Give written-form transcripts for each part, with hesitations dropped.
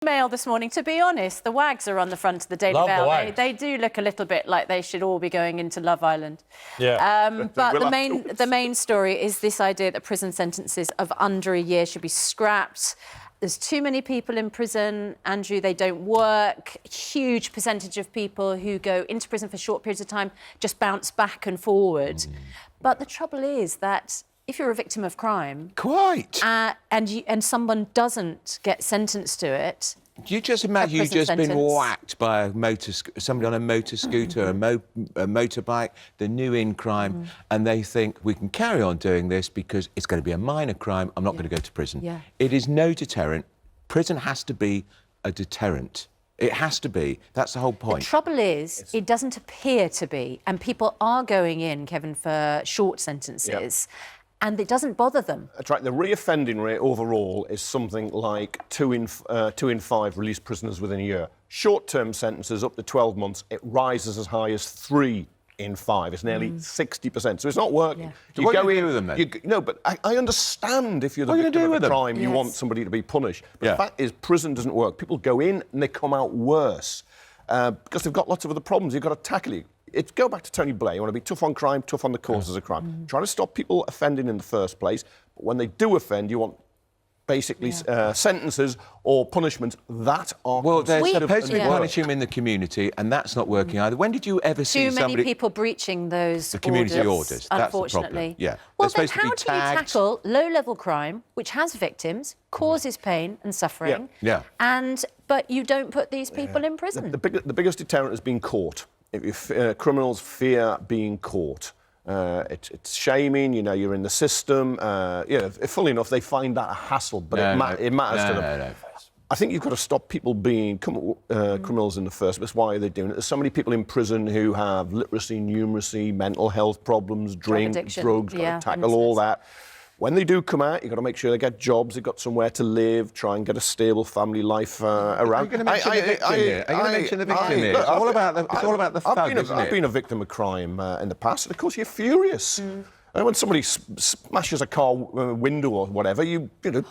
Mail this morning. To be honest, the wags are on the front of the Daily Mail. They do look a little bit like they should all be going into Love Island. Yeah. But the main story is this idea that prison sentences of under a year should be scrapped. There's too many people in prison, Andrew, they don't work. Huge percentage of people who go into prison for short periods of time just bounce back and forward. But the trouble is that if you're a victim of crime... Quite. And someone doesn't get sentenced to it... You just imagine you've just been whacked by somebody on a motor scooter, a motorbike, they're new in crime, and they think, we can carry on doing this because it's going to be a minor crime, I'm not going to go to prison. Yeah. It is no deterrent. Prison has to be a deterrent. It has to be. That's the whole point. The trouble is, it doesn't appear to be, and people are going in, Kevin, for short sentences, and it doesn't bother them. That's right. The reoffending rate overall is something like 2 in 5 released prisoners within a year. Short-term sentences up to 12 months, it rises as high as 3 in 5. It's nearly 60%. So it's not working. Yeah. So what do you do with them then? No, but I understand if you're the victim of a crime, you want somebody to be punished. But the fact is, prison doesn't work. People go in and they come out worse because they've got lots of other problems. You've got to tackle it. Go back to Tony Blair. You want to be tough on crime, tough on the causes of crime. Try to stop people offending in the first place. But when they do offend, you want basically sentences or punishments that are... Well, they're supposed to be punishing them in the community, and that's not working either. When did you ever see somebody... Too many people breaching those community orders. Unfortunately. That's the problem. Yeah. Well, then how do you tackle low-level crime, which has victims, causes pain and suffering, but you don't put these people in prison? The biggest deterrent has been caught. If criminals fear being caught. It's shaming, you know, you're in the system. Funnily enough, they find that a hassle, but it matters to them. No. I think you've got to stop people being criminals in the first place. Why are they doing it? There's so many people in prison who have literacy, numeracy, mental health problems, drug addiction, drugs, got to tackle all that. When they do come out, you've got to make sure they get jobs, they've got somewhere to live, try and get a stable family life around. Are you going to mention the victim here? Are you going to mention the victim here? It's all about the thug, isn't it? I've been a victim of crime in the past, and of course you're furious. And when somebody smashes a car window or whatever,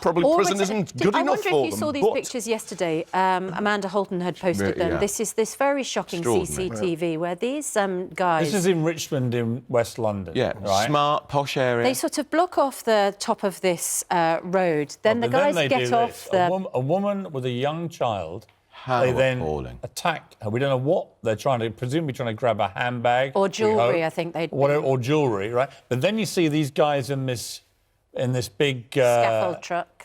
probably prison isn't good enough for them. I wonder if you saw these pictures yesterday. Amanda Holton had posted them. Yeah. This is this very shocking CCTV where these guys... This is in Richmond in West London. Yeah, right? Smart, posh area. They sort of block off the top of this road. Then the guys get off the... A woman with a young child... How they then appalling. attack her. We don't know what they're presumably trying to grab a handbag. Or jewellery, I think they'd... Or jewellery, right? But then you see these guys in this big...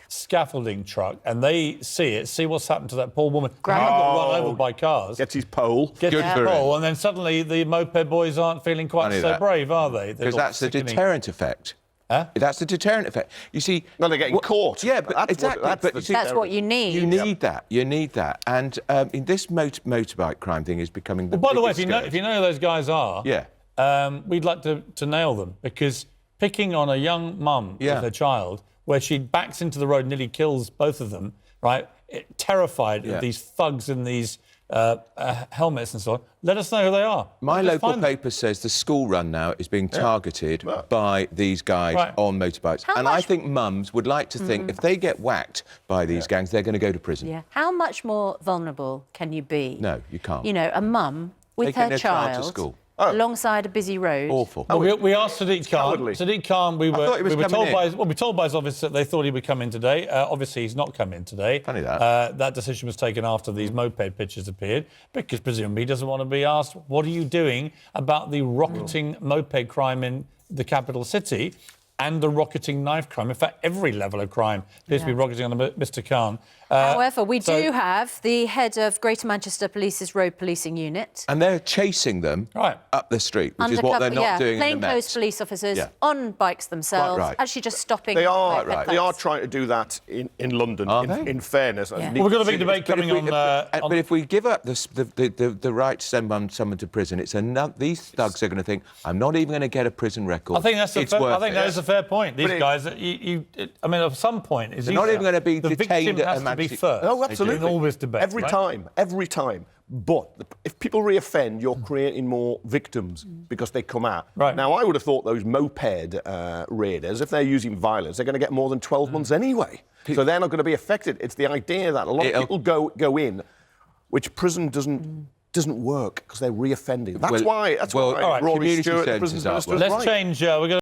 scaffolding truck, and they see what's happened to that poor woman. Got run over by cars. Gets his pole. And then suddenly the Moped boys aren't feeling quite so brave, are they? Because that's the deterrent effect. Huh? That's the deterrent effect. You see... No, they're getting caught. Yeah, but exactly. That's what you need. You need that. You need that. And in this motorbike crime thing is becoming the by the way, if you know who those guys are, we'd like to nail them, because picking on a young mum with her child, where she backs into the road and nearly kills both of them, right? Terrified of these thugs in these helmets and so on. Let us know who they are. My local paper says the school run now is being targeted by these guys on motorbikes. And I think mums would like to think if they get whacked by these gangs, they're going to go to prison. Yeah. How much more vulnerable can you be? No, you can't. You know, a mum with her child to school. alongside a busy road. Awful. We asked Sadiq Khan. Sadiq Khan, we were told by his office that they thought he would come in today. Obviously, he's not come in today. Funny that. That decision was taken after these moped pictures appeared, because presumably he doesn't want to be asked, what are you doing about the rocketing moped crime in the capital city and the rocketing knife crime? In fact, every level of crime appears to be rocketing on Mr. Khan. However, we do have the head of Greater Manchester Police's road policing unit. And they're chasing them up the street, which is what they're not doing in the Met. Plainclothes police officers on bikes themselves, actually just stopping. They are trying to do that in London, in fairness. Yeah. Well, we've got a big debate coming on... But if we give up the right to send someone to prison, these thugs are going to think, I'm not even going to get a prison record. I think that is a fair point. These guys, I mean, at some point... They're not even going to be detained at a to be first. Oh, absolutely. In all this debate. Every time. But if people reoffend, you're creating more victims because they come out. Right. Now, I would have thought those moped raiders, if they're using violence, they're going to get more than 12 months anyway. So they're not going to be affected. It's the idea that a lot of people go in, which prison doesn't work because they're reoffending. That's why Rory Stewart, the prison minister, Let's change. We're going